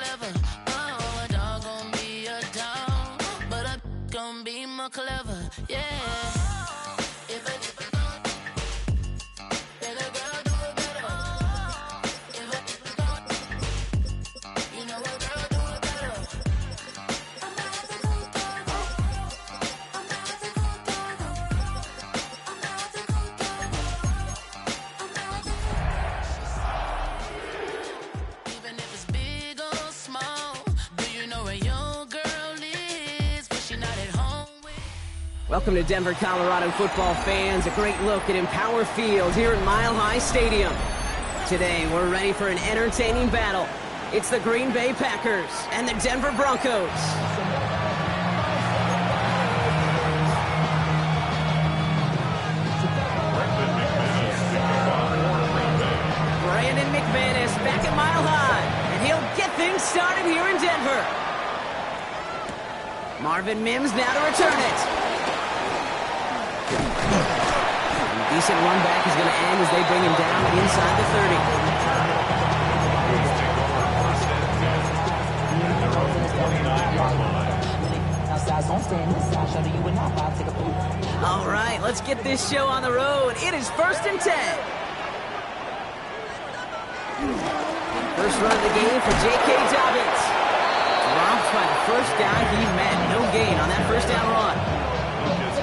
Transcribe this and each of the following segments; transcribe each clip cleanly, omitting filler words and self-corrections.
clever. Oh, a dog gon' be a dog, but a gon' be more clever. Yeah. Welcome to Denver, Colorado football fans. A great look at Empower Field here at Mile High Stadium. Today, we're ready for an entertaining battle. It's the Green Bay Packers and the Denver Broncos. Brandon McManus back at Mile High, and he'll get things started here in Denver. Marvin Mims now to return it. Decent run back is going to end as they bring him down inside the 30. All right, let's get this show on the road. It is 1st and 10. First run of the game for J.K. Dobbins. Dropped by the first guy he met. No gain on that first down run.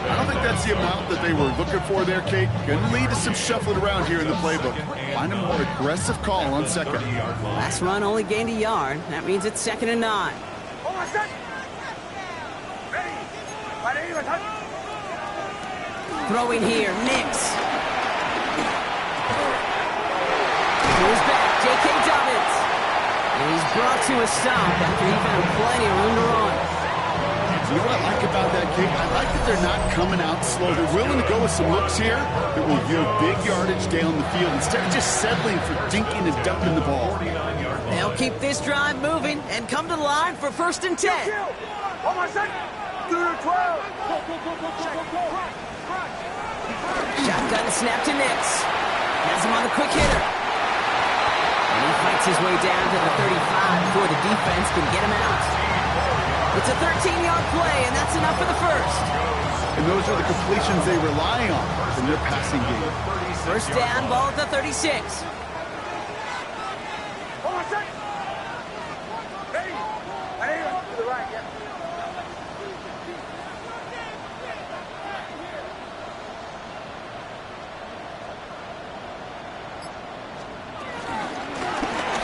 I don't think that's the amount that they were looking for there, Kate. Going to lead to some shuffling around here in the playbook. Find a more aggressive call on second. Last run only gained a yard. That means it's 2nd and 9. Throwing here, Nix. Here's back, J.K. Dobbins. And he's brought to a stop after he found plenty of room to run. You know what I like about that, Kate? I like that they're not coming out slow. They're willing to go with some looks here that will yield big yardage down the field instead of just settling for dinking and dumping the ball. They'll keep this drive moving and come to the line for 1st and 10. Shotgun snap to Nix. Has him on the quick hitter. And he fights his way down to the 35 before the defense can get him out. It's a 13-yard play, and that's enough for the first. And those are the completions they rely on from their passing game. First down, ball at the 36.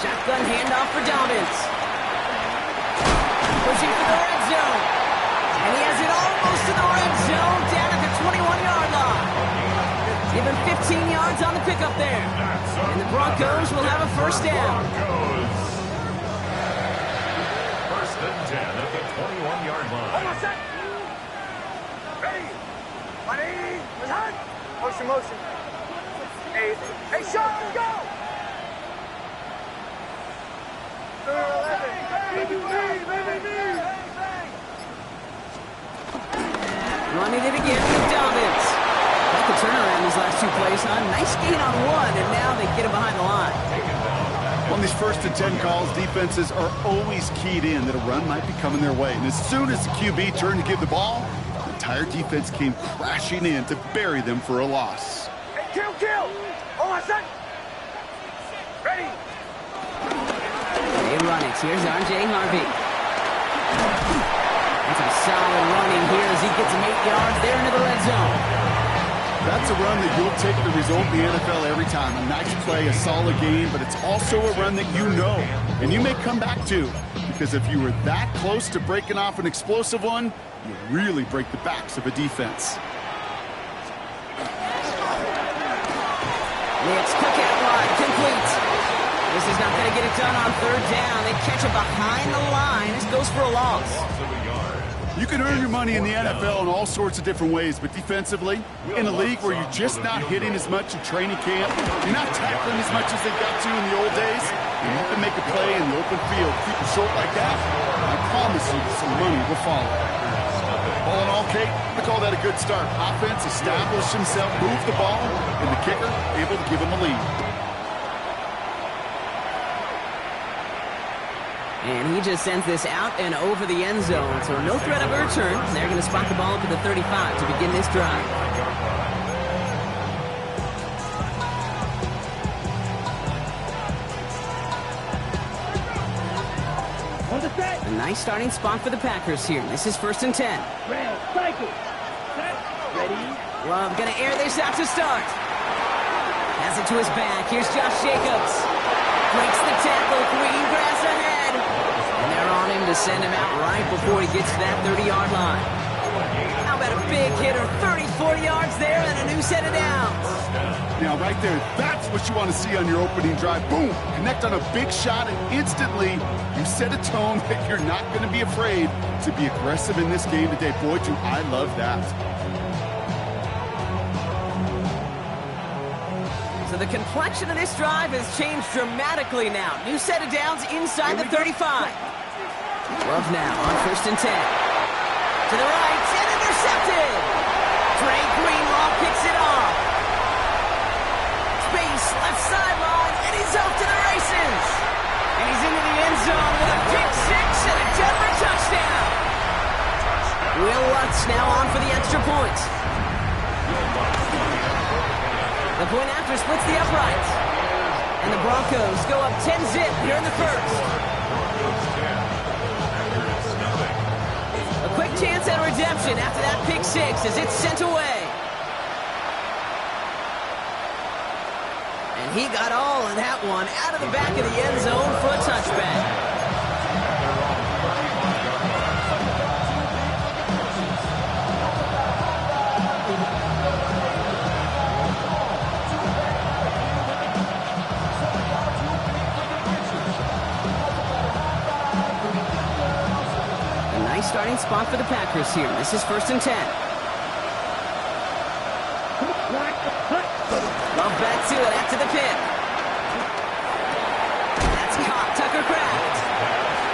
Shotgun handoff for Dobbins. Pushing for the red zone. And he has it almost to the red zone, down at the 21-yard line. Give him 15 yards on the pickup there. And the Broncos will have a first down. First and 10 at the 21-yard line. Ready. Motion. Hey, shot, go! 11. Running it again with Dobbins. Like the turnaround these last two plays, huh? Nice gain on one, and now they get him behind the line. On these 1st and 10 calls, defenses are always keyed in that a run might be coming their way. And as soon as the QB turned to give the ball, the entire defense came crashing in to bury them for a loss. Hey, kill! Hold on a second. Ready. They run it. Here's R.J. Harvey. That's a solid running here as he gets him 8 yards there into the red zone. That's a run that you'll take the result in the NFL every time. A nice play, a solid game, but it's also a run that you know and you may come back to. Because if you were that close to breaking off an explosive one, you really break the backs of a defense. Nix, cookout run, complete. This is not going to get it done on 3rd down. They catch it behind the line. This goes for a loss. You can earn your money in the NFL in all sorts of different ways, but defensively, in a league where you're just not hitting as much in training camp, you're not tackling as much as they got to in the old days, you have to make a play in the open field. Keep it short like that, I promise you some money will follow. All in all, Kate, I call that a good start. Offense established himself, moved the ball, and the kicker able to give him a lead. And he just sends this out and over the end zone. So no threat of a return. They're going to spot the ball up at the 35 to begin this drive. A nice starting spot for the Packers here. This is 1st and 10. Red, cycle. Set. Ready. Love going to air this out to start. Pass it to his back. Here's Josh Jacobs. Breaks the tackle. Green grass ahead. And they're on him to send him out right before he gets to that 30-yard line. How about a big hitter? 30-40 yards there and a new set of downs. Now, right there, that's what you want to see on your opening drive. Boom! Connect on a big shot, and instantly you set a tone that you're not going to be afraid to be aggressive in this game today. Boy, do I love that. So the complexion of this drive has changed dramatically now. New set of downs inside the 35. Love now on 1st and 10. To the right, and intercepted! Dre Greenlaw picks it off. Space, left sideline, and he's off to the races! And he's into the end zone with a pick six and a Denver touchdown! Will Lutz now on for the extra point. The point after splits the uprights. And the Broncos go up 10-zip here in the first. A quick chance at redemption after that pick six as it's sent away. And he got all of that one out of the back of the end zone for a touchback. Starting spot for the Packers here. This is 1st and 10. Love back to it after the pick. That's caught. Tucker Kraft.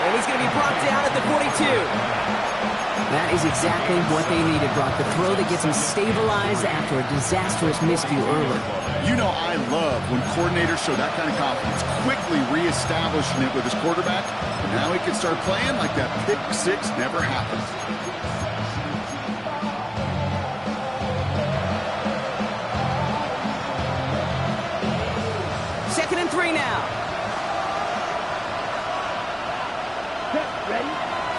And he's going to be brought down at the 42. That is exactly what they needed, Brock. The throw that gets him stabilized after a disastrous miscue early. You know I love when coordinators show that kind of confidence, quickly reestablishing it with his quarterback, and now he can start playing like that pick six never happened. Second and 3 now. Ready.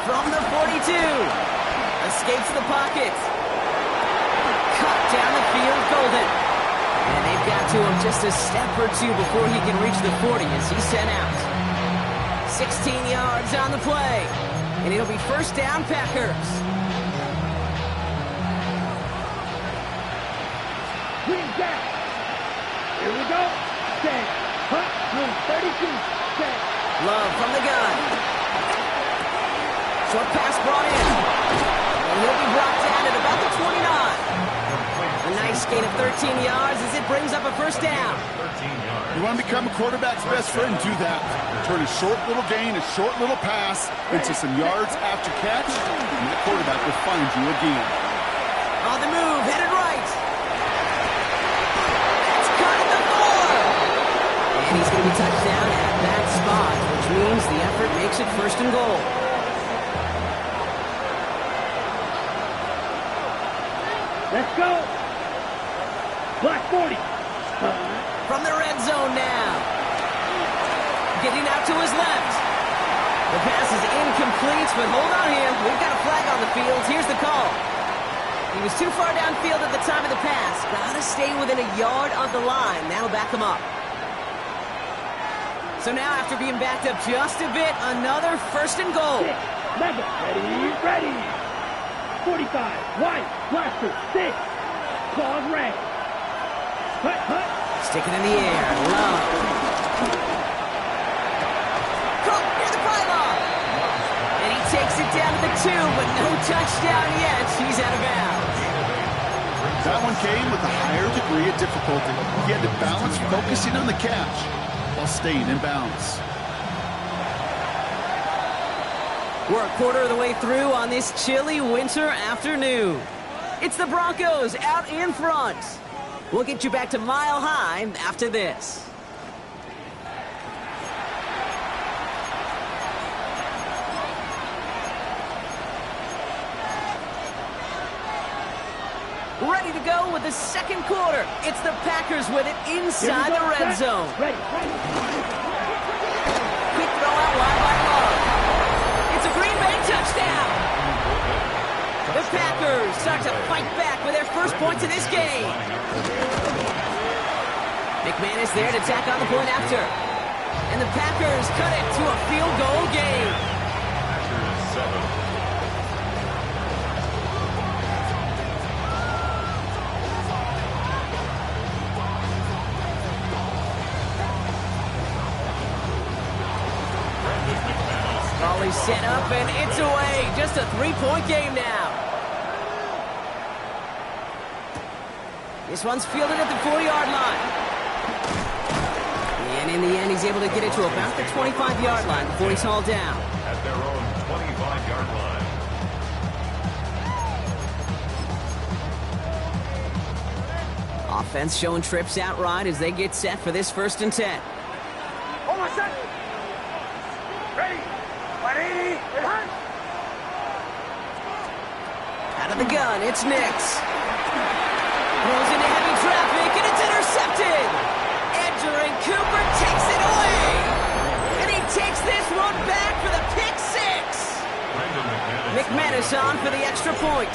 From the 42. Escapes the pocket. Cut down the field, Golden. And they've got to him just a step or two before he can reach the 40 as he's sent out. 16 yards on the play. And it'll be 1st down, Packers. Green back. Here we go. Set. Hunt. Room 32. Set. Love from the gun. Short pass brought in. And he'll be brought down at about the 29. A nice gain of 13 yards as it brings up a 1st down. You want to become a quarterback's best friend? Do that. Turn a short little gain, a short little pass into some yards after catch, and that quarterback will find you again. On the move, headed right. It's cut at the 4. And he's going to be touched down at that spot, which means the effort makes it 1st and goal. Let's go. Black 40. From the red zone now. Getting out to his left. The pass is incomplete, but hold on here. We've got a flag on the field. Here's the call. He was too far downfield at the time of the pass. Gotta stay within a yard of the line. That'll back him up. So now, after being backed up just a bit, another 1st and goal. 6. Mega. Ready. 45. White. Blaster. 6. Claws red. Hut. Stick it in the air. Love. Cook near the pylon. And he takes it down to the 2, but no touchdown yet. He's out of bounds. That one came with a higher degree of difficulty. He had to balance focusing on the catch while staying in bounds. We're a quarter of the way through on this chilly winter afternoon. It's the Broncos out in front. We'll get you back to Mile High after this. ready to go with the second quarter. It's the Packers with it inside the red zone. Ready. Quick throw out wide by Love. It's a Green Bay touchdown. The Packers start to fight back with their first points of this game. McManus there to tack on the point after. And the Packers cut it to a field goal game. Packers 7. Volley set up and it's away. Just a 3-point game now. This one's fielded at the 40-yard line. And in the end, he's able to get it to about the 25-yard line before he's hauled down. At their own 25-yard line. Offense showing trips outright as they get set for this 1st and 10. Hold on, set. Ready. 180. Ready. Out of the gun, it's Nix. Throws into heavy traffic, and it's intercepted. Edgerrin Cooper takes it away. And he takes this one back for the pick 6. McManus on for the extra point.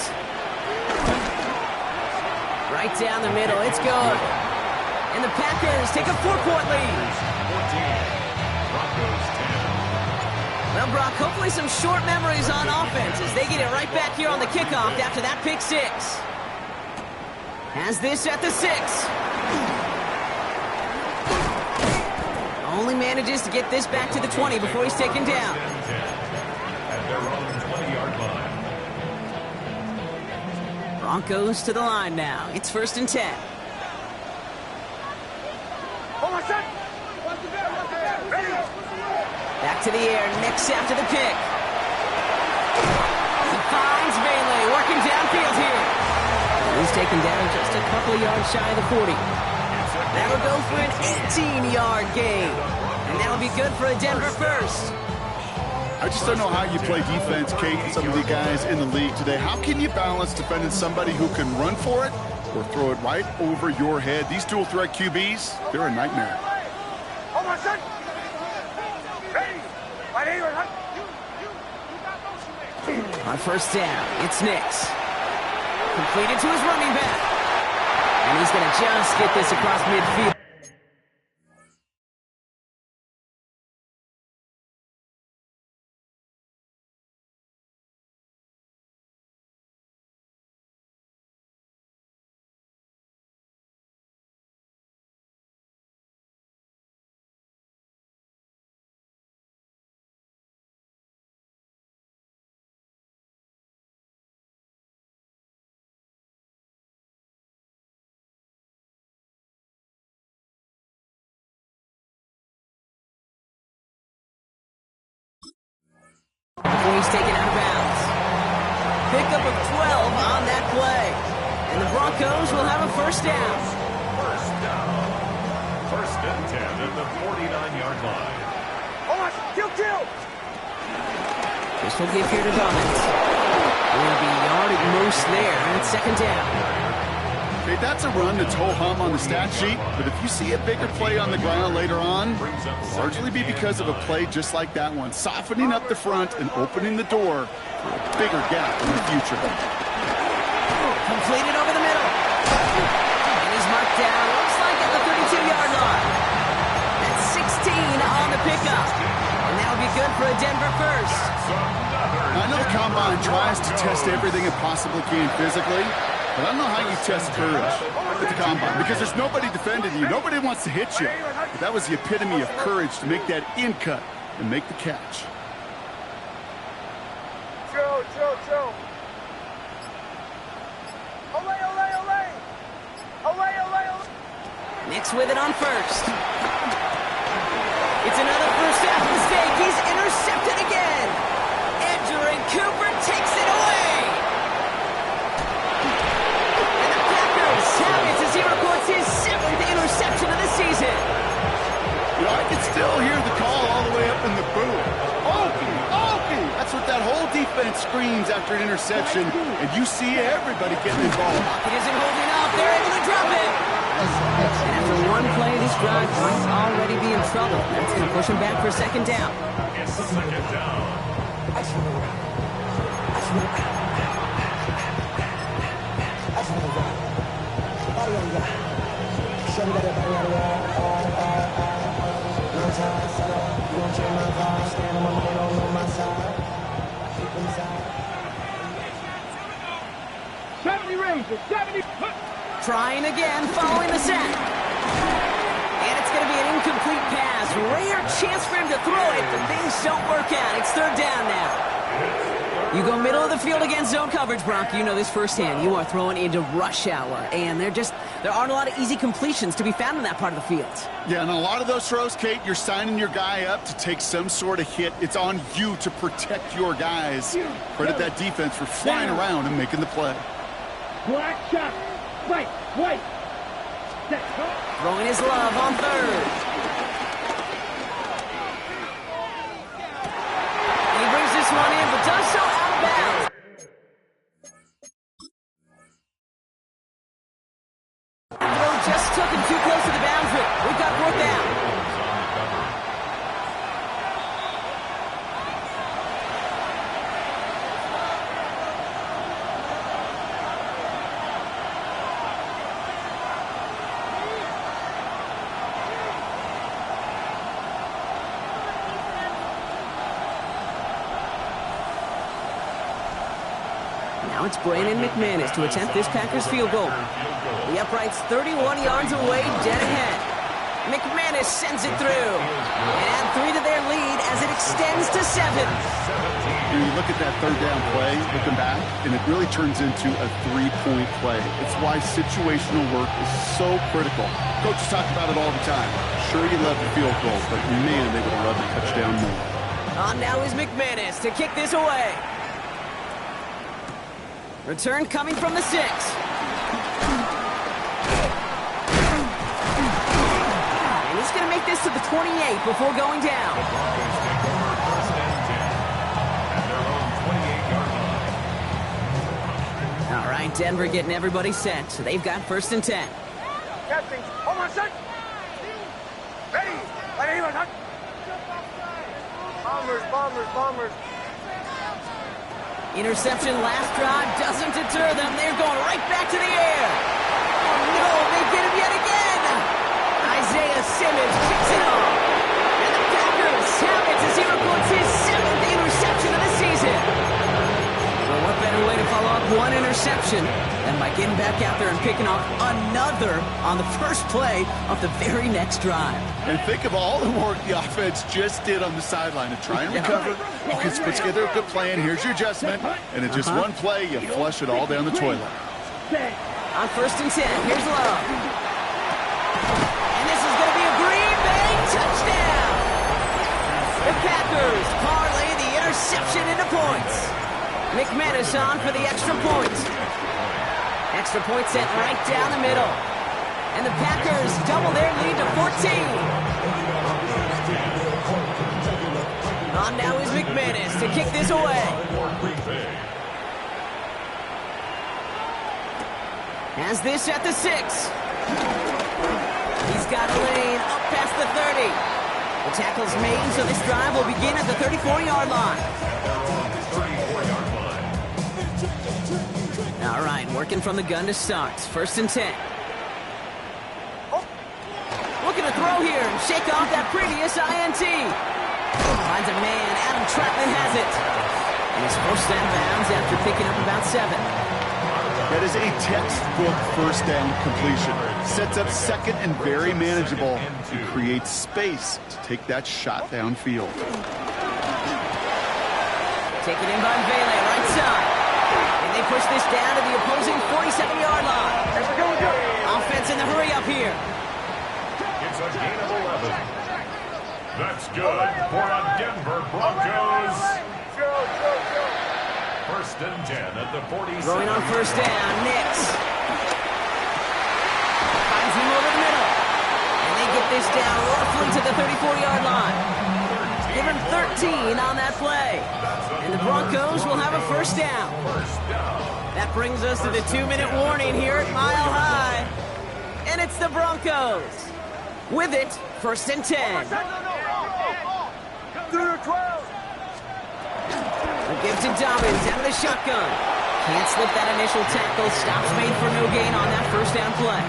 Right down the middle, it's good. And the Packers take a 4-point lead. 14. Broncos 10. Well, Brock, hopefully some short memories on offense as they get it right back here on the kickoff after that pick 6. Has this at the 6. Only manages to get this back to the 20 before he's taken down. At their own 20-yard line. Broncos to the line now. It's 1st and 10. Hold on, set. Ready. Back to the air, Nix after the pick. He finds Bailey working downfield here. He's taken down just a couple of yards shy of the 40. That'll go for an 18-yard gain. And that'll be good for a Denver first. I just don't know how you play defense, Kate, and some of the guys in the league today. How can you balance defending somebody who can run for it or throw it right over your head? These dual threat QBs, they're a nightmare. Hold on, set. Ready. 180. On 1st down, it's Nix. Completed to his running back. And he's going to just get this across midfield. Before he's taken out of bounds. Pickup of 12 on that play. And the Broncos will have a 1st down. First down. 1st and 10 at the 49-yard line. Hold on, kill. This will give here to Dobbins. Will be yard at most there, and it's 2nd down. Okay, that's a run that's ho-hum on the stat sheet, but if you see a bigger play on the ground later on, it'll largely be because of a play just like that one, softening up the front and opening the door for a bigger gap in the future. Completed over the middle. And he's marked down, looks like at the 32-yard line. That's 16 on the pickup. And that'll be good for a Denver first. I know the Combine tries to test everything it possibly can physically, but I don't know how you test courage at the Combine because there's nobody defending you. Nobody wants to hit you. But that was the epitome of courage to make that in cut and make the catch. Chill. Olay. Nix with it on 1st. It's another first half mistake. He's intercepted again. Edgerrin Cooper takes it away. And the Packers have it as he records his 7th interception of the season. You know, I can still hear the call all the way up in the booth. Okie! That's what that whole defense screams after an interception, and you see everybody getting involved. It isn't holding up. They're able to drop it. And after one play, this drive might already be in trouble. That's going to push him back for second down. It's second down. Trying again, following the sack. And it's going to be an incomplete pass. Rare chance for him to throw it, but things don't work out. It's third down now. You go middle of the field against zone coverage, Brock. You know this firsthand. You are throwing into rush hour, and there aren't a lot of easy completions to be found in that part of the field. Yeah, and a lot of those throws, Kate, you're signing your guy up to take some sort of hit. It's on you to protect your guys. Credit that defense for flying around and making the play. Black shot. Right. White. Set. Throwing his love on third. He brings this one in, but does so out of bounds. Throw just took him too close to the boundary. We've got fourth down. Now it's Brandon McManus to attempt this Packers field goal. The upright's 31 yards away, dead ahead. McManus sends it through. And add 3 to their lead as it extends to 7. You look at that third down play, looking back, and it really turns into a 3-point play. It's why situational work is so critical. Coaches talk about it all the time. Sure, you love the field goal, but man, they would love the touchdown more. On now is McManus to kick this away. Return coming from the 6. And he's going to make this to the 28 before going down. All right, Denver getting everybody set. So they've got first and 10. Captain, hold on, son. Ready. Bombers. Interception last drive doesn't deter them. They're going right back to the air. Oh, no, they get him yet again. Isaiah Simmons kicks it off. And the Packers have it as he reports his 7th interception of the season. Well, what better way to follow up one interception than by getting back out there and picking off another on the first play of the very next drive. And think of all the work the offense just did on the sideline to try and recover. Okay, so put together a good plan. Here's your adjustment. And in just one play, you flush it all down the toilet. On first and 10, here's Love. And this is going to be a Green Bay touchdown. The Packers parlay the interception into points. McManus on for the extra point. Extra point sent right down the middle. And the Packers double their lead to 14. On now is McManus to kick this away. Has this at the 6. He's got a lane up past the 30. The tackle's made, so this drive will begin at the 34-yard line. All right, working from the gun to start. First and 10. Looking to throw here and shake off that previous INT. Finds a man. Adam Trautman has it. And he's forced out of bounds after picking up about 7. That is a textbook first down completion. Sets up second and very manageable and creates space to take that shot downfield. Taken in by Vele, right side. And they push this down to the opposing 47-yard line. Offense in the hurry up here. It's a gain of 11. That's good for a Denver Broncos. First and 10 at the 47. Throwing on first down, Nix. Finds him over the middle. And they get this down roughly to the 34-yard line. Give him 13 on that play. And the Broncos will have a first down. That brings us to the 2-minute warning here at Mile High. And it's the Broncos. With it, first and 10. Through the 12. Gives to Dobbins out of the shotgun. Can't slip that initial tackle. Stops made for no gain on that first down play.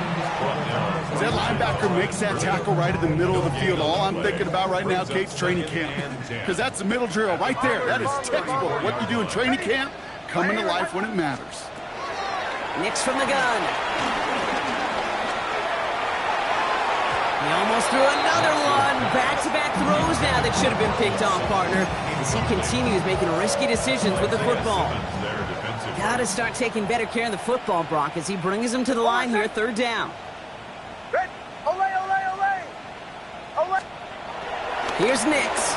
As that linebacker makes that tackle right in the middle of the field, all I'm thinking about right now, Kate's training camp. Because that's the middle drill right there. That is textbook. What you do in training camp, coming to life when it matters. Nix from the gun. He almost threw another one. Back-to-back throws now that should have been picked off, partner, as he continues making risky decisions with the football. Got to start taking better care of the football, Brock, as he brings him to the line here, third down. Olay, olay, olay. Olay. Here's Nix.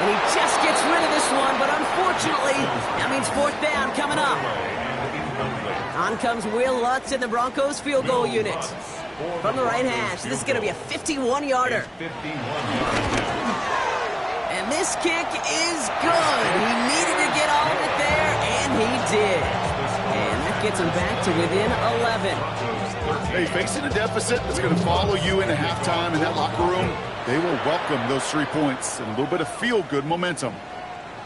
And he just gets rid of this one, but unfortunately, that means fourth down coming up. On comes Will Lutz in the Broncos field goal unit. From the right hash, this is going to be a 51-yarder. And this kick is good. He needed to get all of it there, and he did. And that gets him back to within 11. Hey, facing a deficit that's going to follow you into halftime in that locker room, they will welcome those 3 points and a little bit of feel-good momentum.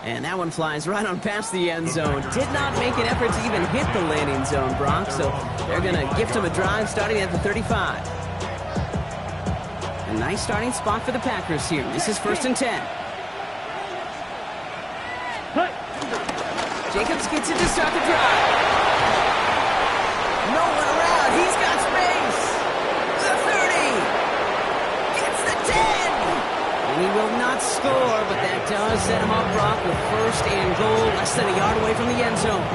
And that one flies right on past the end zone. Did not make an effort to even hit the landing zone, Brock, so they're going to gift him a drive starting at the 35. A nice starting spot for the Packers here. This is first and 10. Jacobs gets it to start the drive. No one around. He's got space. The 30. Gets the 10. And he will not score, but that does set him up, Brock, with first and goal, less than a yard away from the end zone.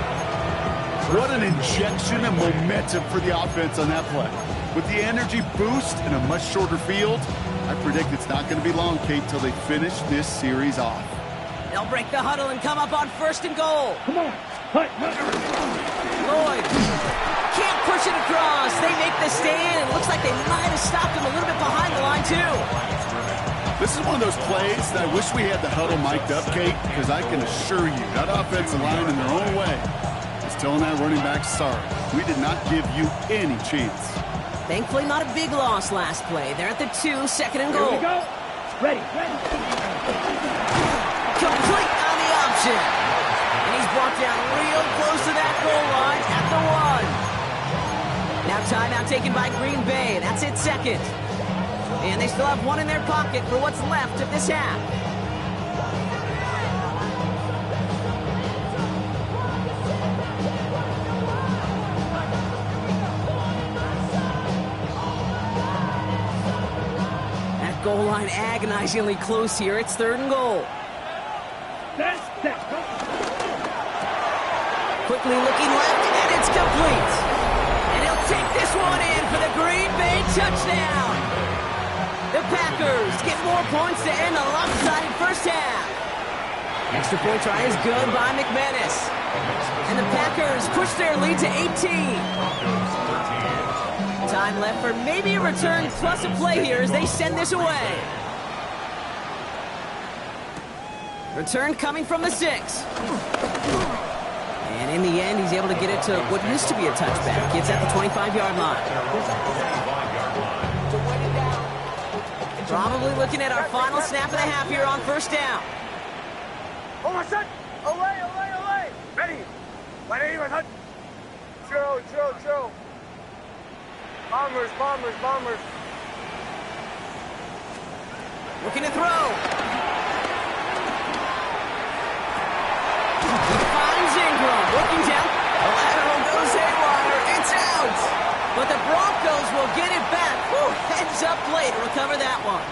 What an injection of momentum for the offense on that play. With the energy boost in a much shorter field, I predict it's not going to be long, Kate, till they finish this series off. They'll break the huddle and come up on first and goal. Come on. Lloyd can't push it across. They make the stand. It looks like they might have stopped him a little bit behind the line, too. This is one of those plays that I wish we had the huddle mic'd up, Kate, because I can assure you that offensive line in their own way is telling that running back, sorry, we did not give you any chance. Thankfully, not a big loss last play. They're at the 2, second and goal. Here we go. Ready. Complete on the option. And he's brought down real close to that goal line at the 1. Now timeout taken by Green Bay. That's it, second. And they still have one in their pocket for what's left of this half. That goal line agonizingly close here. It's third and goal. Quickly looking left, and it's complete. And he'll take this one in for the Green Bay touchdown. The Packers get more points to end a lopsided first half. Extra point try is good by McManus. And the Packers push their lead to 18. Time left for maybe a return plus a play here as they send this away. Return coming from the 6. And in the end, he's able to get it to what used to be a touchback. It's at the 25-yard line. Probably looking at our final snap of the half here on first down. Oh, my son. Olay. Ready. Ready, my son. Chill. Bombers. Looking to throw. He finds Ingram. Looking down. The lateral goes haywire. It's out. But the Broncos will get it back. Whew, heads up play to recover that one.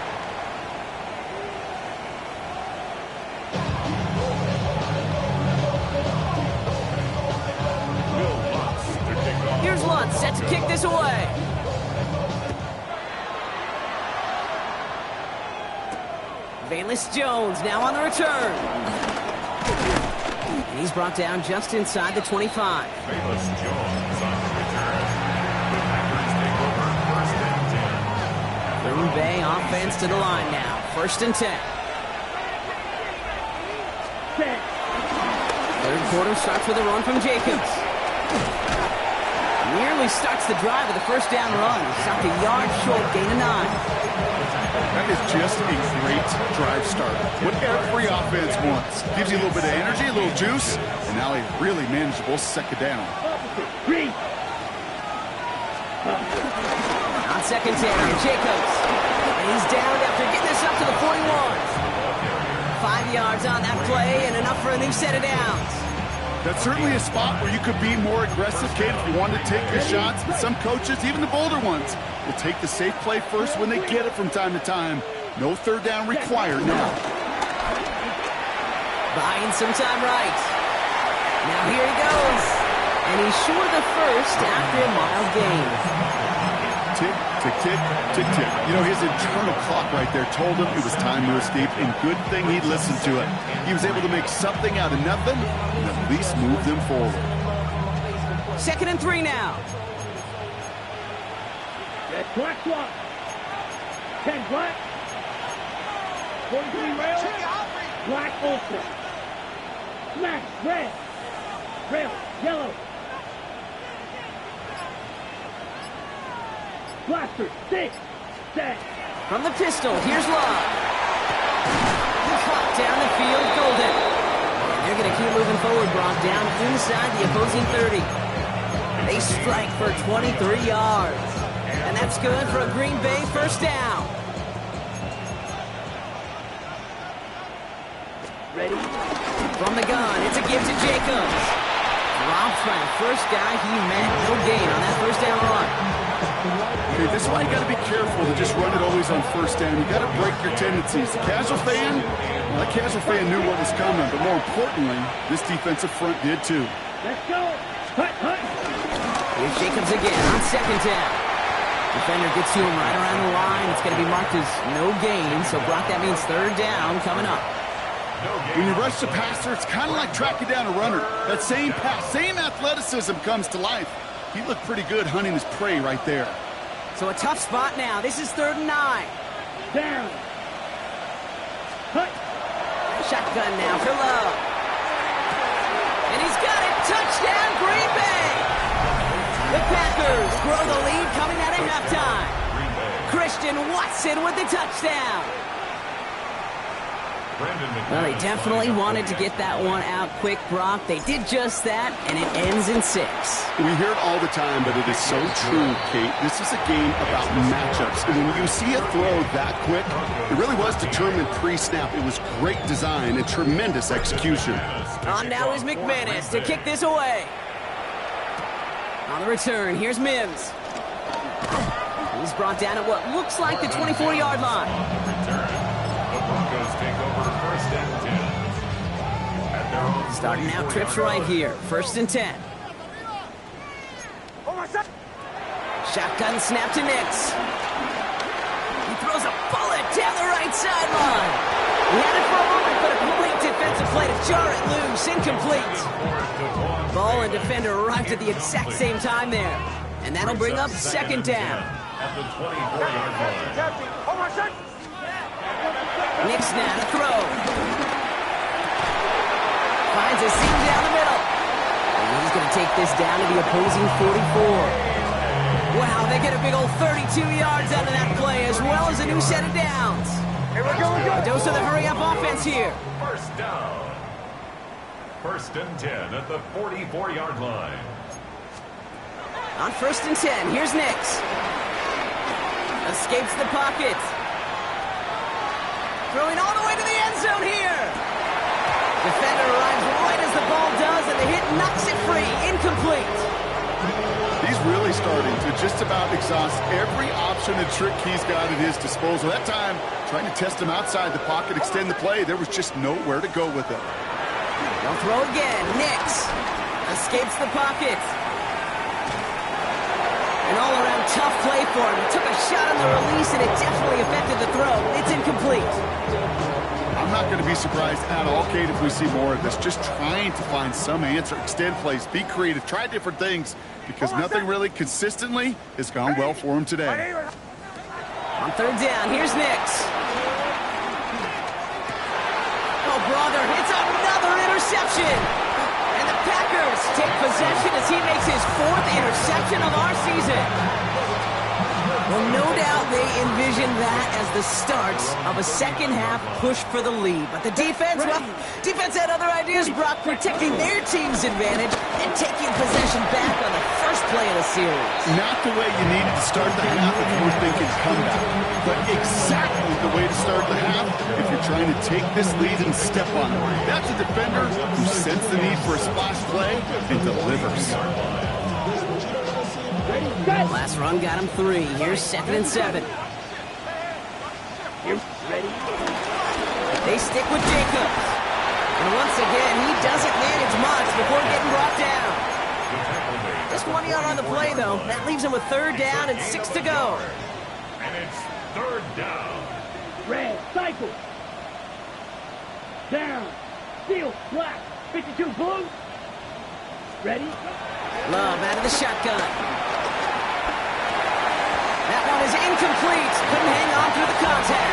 Here's Lutz set to kick this away. Valus Jones now on the return. And he's brought down just inside the 25. Valus Jones on the return. The Packers take over first and 10. They're Green Bay offense to the line now. 1st and 10. Third quarter starts with a run from Jacobs. Nearly starts the drive with a first down run. Stopped a yard short, gain of 9. That is just a great drive start. What every offense wants. Gives you a little bit of energy, a little juice, and now a really manageable second down. On 2nd down, Jacobs. And he's down after getting this up to the 41. 5 yards on that play and enough for a new set of downs. That's certainly a spot where you could be more aggressive, Kate, if you wanted to take your shots. But some coaches, even the bolder ones, will take the safe play first when they get it from time to time. No third down required now. Buying some time right. Now here he goes. And he's short of the first after a mile gain. Tick, tick, tick, tick, tick. You know, his internal clock right there told him it was time to escape, and good thing he listened to it. He was able to make something out of nothing and at least move them forward. 2nd and 3 now. That's black swap. 10 black. 43 rail. Black ultra. Smack red. Rail yellow. Blaster 6. Set. From the pistol, here's Love. Caught down the field, Golden. And they're going to keep moving forward, Brock, down inside the opposing 30. They strike for 23 yards. And that's good for a Green Bay first down. Ready? From the gun, it's a give to Jacobs. Drops by the first guy he met. No gain on that first down run. Okay, this is why you got to be careful to just run it always on first down. You got to break your tendencies. The casual fan, well, that casual fan knew what was coming, but more importantly, this defensive front did too. Let's go. Hut, hut. Here's Jacobs again on 2nd down. Defender gets to him right around the line. It's going to be marked as no gain, so Brock, that means 3rd down coming up. When you rush the passer, it's kind of like tracking down a runner. That same pass, same athleticism comes to life. He looked pretty good hunting his prey right there. So a tough spot now. This is 3rd and 9. Down. Hut. Shotgun now for Love. And he's got it. Touchdown, Green Bay. The Packers grow the lead coming out of halftime. Christian Watson with the touchdown. Well, they definitely wanted to get that one out quick, Brock. They did just that, and it ends in 6. We hear it all the time, but it is so true, Kate. This is a game about matchups. And when you see a throw that quick, it really was determined pre-snap. It was great design and tremendous execution. On now is McManus to kick this away. On the return, here's Mims. He's brought down at what looks like the 24-yard line. Broncos take over 1st and 10. At their own Starting out trips right here. 1st and 10. Shotgun snap to Nix. He throws a bullet down the right sideline. He had it for a moment, but a complete defensive play to jar it loose. Incomplete. Ball and defender arrived at the exact same time there. And that'll bring up 2nd down. At the 24-yard line. Nix now to throw. Finds a seam down the middle. And he's going to take this down to the opposing 44. Wow, they get a big old 32 yards out of that play, as well as a new set of downs. Here we go. A dose of the hurry-up offense here. First down. 1st and 10 at the 44-yard line. On 1st and 10, here's Nix. Escapes the pocket. Throwing all the way to the end zone here. Defender arrives right as the ball does, and the hit knocks it free. Incomplete. He's really starting to just about exhaust every option and trick he's got at his disposal. That time, trying to test him outside the pocket, extend the play, there was just nowhere to go with it. They'll throw again. Nix escapes the pocket. An all-around tough play for him. He took a shot on the release, and it definitely affected the throw. It's incomplete. I'm not going to be surprised at all, Kate, if we see more of this. Just trying to find some answer, extend plays, be creative, try different things, because nothing really consistently has gone well for him today. On third down, here's Nix. Oh, brother, it's another interception. And the Packers take possession as he makes his 4th interception of our season. Well, no doubt they envision that as the start of a second-half push for the lead. But the defense, well, defense had other ideas, Brock, protecting their team's advantage and taking possession back on the first play of the series. Not the way you needed to start the half if you were thinking comeback, but exactly the way to start the half if you're trying to take this lead and step on it. That's a defender who senses the need for a splash play and delivers. Last run got him 3. Here's 2nd and 7. They stick with Jacobs. And once again, he doesn't manage much before getting brought down. Just 1 yard on the play, though. That leaves him with 3rd down and 6 to go. And it's 3rd down. Red, cycle. Down. Field, black. 52 blue. Ready? Love out of the shotgun. That one is incomplete. Couldn't hang on through the contact.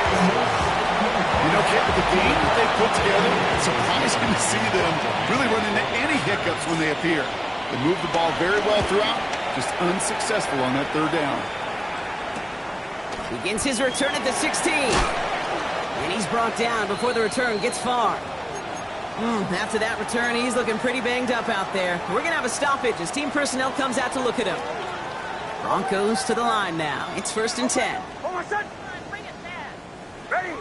You know, Kit, with the game that they put together, it's surprising to see them really run into any hiccups when they appear. They move the ball very well throughout, just unsuccessful on that 3rd down. Begins his return at the 16. And he's brought down before the return gets far. After that return, he's looking pretty banged up out there. We're going to have a stoppage as team personnel comes out to look at him. Broncos to the line now. It's 1st and 10. Ready?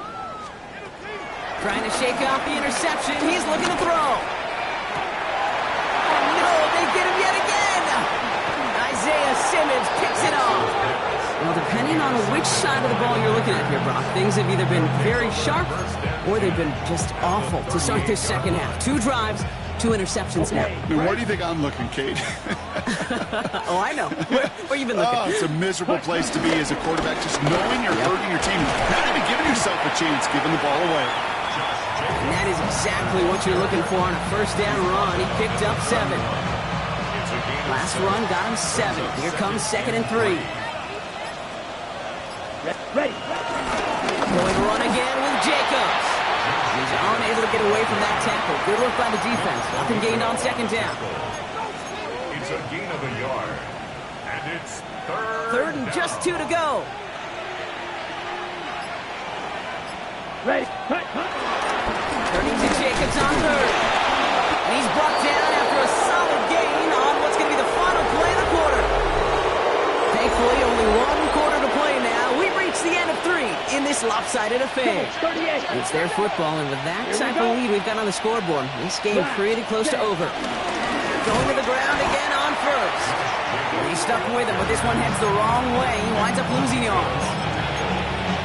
Trying to shake off the interception. He's looking to throw. Oh, no, they get him yet again. Isaiah Simmons picks it off. Well, depending on which side of the ball you're looking at here, Brock, things have either been very sharp or they've been just awful to start this second half. 2 drives, 2 interceptions now. Now, where do you think I'm looking, Kate? Oh, I know. Where you been looking? Oh, it's a miserable place to be as a quarterback, just knowing you're hurting your team, not even giving yourself a chance, giving the ball away. And that is exactly what you're looking for on a 1st down run. He picked up 7. Last run got him 7. Here comes 2nd and 3. Ready. Going to run again with Jacobs. He's unable to get away from that tackle. Good work by the defense. Nothing gained on 2nd down. It's a gain of a yard. And it's 3rd and just 2 to go. Ready. Turning to Jacobs on 3rd. And he's brought down after a solid gain on what's going to be the final play of the quarter. Thankfully, only 1 quarter to play now. We've reached the end of 3 in this lopsided affair. 38. It's their football, and with that type of lead we've got on the scoreboard, this game pretty close to over. Going to the ground again on 1st. He's stuck with him, but this one heads the wrong way. He winds up losing yards.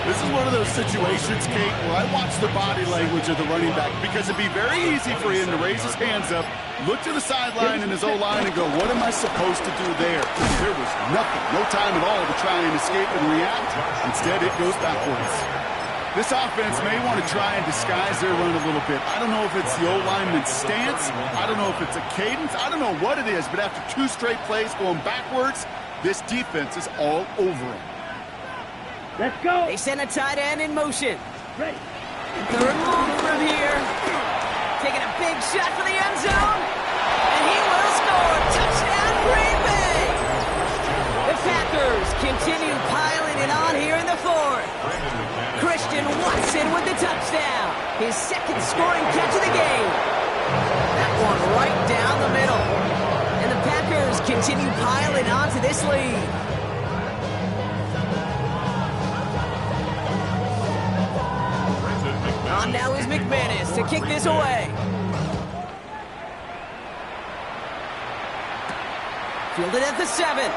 This is one of those situations, Kate, where I watch the body language of the running back because it'd be very easy for him to raise his hands up, look to the sideline and his O-line and go, what am I supposed to do there? There was nothing, no time at all to try and escape and react. Instead, it goes backwards. This offense may want to try and disguise their run a little bit. I don't know if it's the O-lineman's stance. I don't know if it's a cadence. I don't know what it is, but after 2 straight plays going backwards, this defense is all over them. Let's go. They send a tight end in motion. Ready. 3rd long from here. Taking a big shot for the end zone. And he will score. Touchdown, Green Bay. The Packers continue piling it on here in the 4th. Christian Watson with the touchdown. His 2nd scoring catch of the game. That one right down the middle. And the Packers continue piling on to this lead. On now is McManus to kick this away. Fielded at the 7.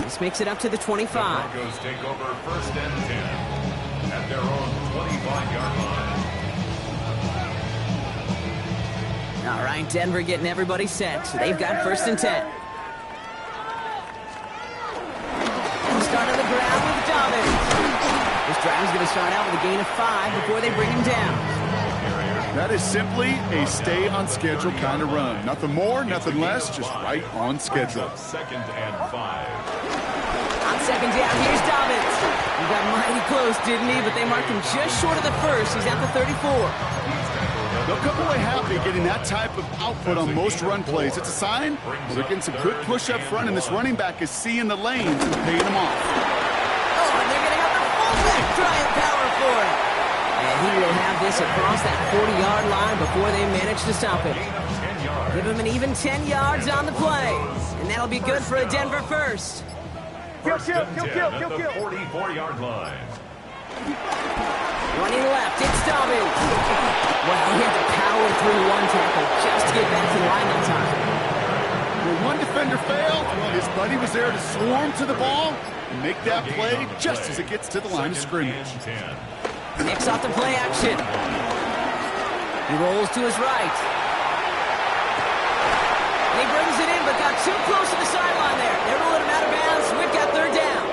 This makes it up to the 25. The Broncos take over 1st and 10 at their own 25-yard line. All right, Denver getting everybody set. So they've got 1st and 10. Start on the ground with Dobbins. This drive is going to start out with a gain of 5 before they bring him down. That is simply a stay-on-schedule kind of run. Nothing more, nothing less, just right on schedule. 2nd and 5. On second down. Here's Dobbins. He got mighty close, didn't he? But they marked him just short of the first. He's at the 34. They'll come away happy getting that type of output on most run plays. It's a sign they're getting some good push up front, and this running back is seeing the lanes and paying them off. Oh, and they're going to have the fullback try and power for it. And he will have this across that 40-yard line before they manage to stop him. Give him an even 10 yards on the play. And that'll be good for a Denver first. Kill. At the 44-yard line. Running left, it's Dobbins. Well, he had to power through one tackle just to get back to the line that time. When one defender failed, his buddy was there to swarm to the ball and make that play just as it gets to the line of scrimmage. Nicks off the play action. He rolls to his right. And he brings it in, but got too close to the sideline there. They're rolling him out of bounds. We've got third down.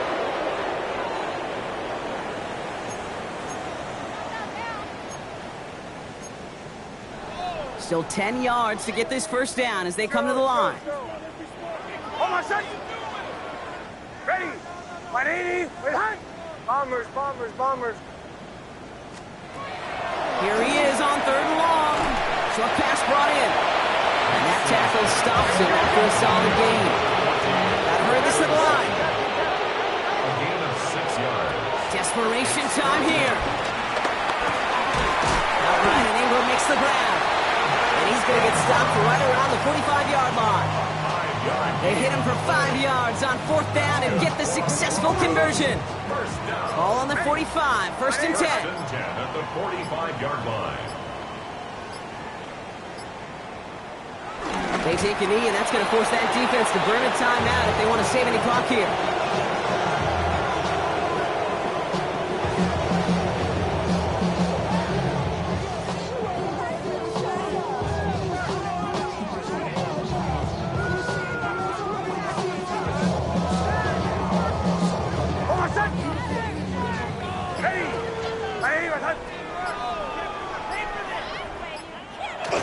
Still 10 yards to get this first down as they come to the line. Hold my son. Ready. 180. Bombers. Here he is on third and long. Short pass brought in. And that tackle stops him after a solid gain. Got to hurry this to the line. A gain of 6 yards. Desperation time here. Outright, and Ingram makes the grab. And he's going to get stopped right around the 45-yard line. They hit him for 5 yards on fourth down and get the successful conversion. Ball on the 45, first and 10. First and 10 at the 45-yard line. They take a knee, and that's going to force that defense to burn a timeout if they want to save any clock here.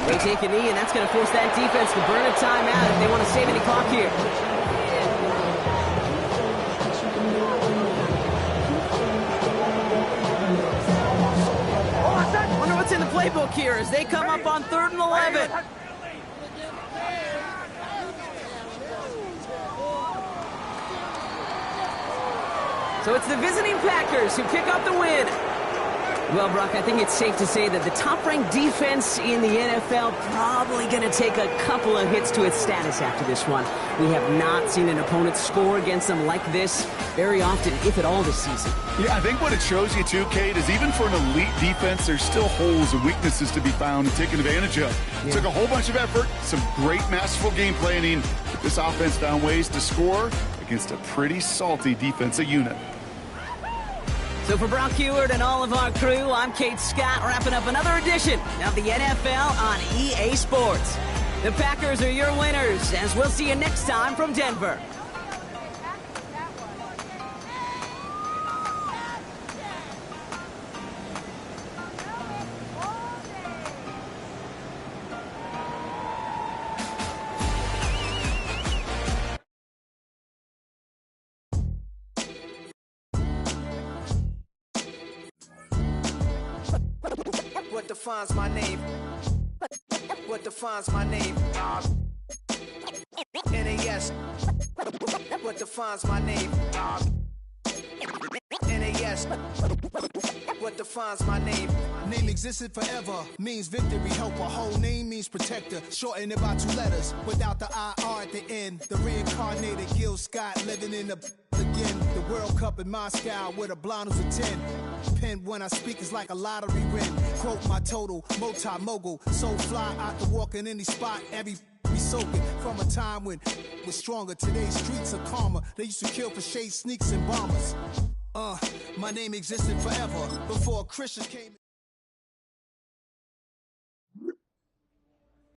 They take a knee, and that's going to force that defense to burn a timeout if they want to save any clock here. I wonder what's in the playbook here as they come up on 3rd and 11. So it's the visiting Packers who pick up the win. Well, Brock, I think it's safe to say that the top-ranked defense in the NFL probably going to take a couple of hits to its status after this one. We have not seen an opponent score against them like this very often, if at all, this season. Yeah, I think what it shows you, too, Kate, is even for an elite defense, there's still holes and weaknesses to be found and taken advantage of. Yeah. It took a whole bunch of effort, some great masterful game planning, but this offense found ways to score against a pretty salty defensive unit. So for Brock Huard and all of our crew, I'm Kate Scott, wrapping up another edition of the NFL on EA Sports. The Packers are your winners, as we'll see you next time from Denver. What defines my name? What defines my name? NAS. What defines my name? NAS. What defines my name? Name existed forever, means victory, helper. Whole name means protector, shorten it by 2 letters, without the IR at the end. The reincarnated Gil Scott, living in the again. The World Cup in Moscow, with a blind who's a 10. Pen when I speak is like a lottery win. Quote my total, multi-mogul, so fly out to walk in any spot, every be soaking from a time when was stronger. Today's streets are calmer. They used to kill for shade sneaks and bombers. My name existed forever before Christians came.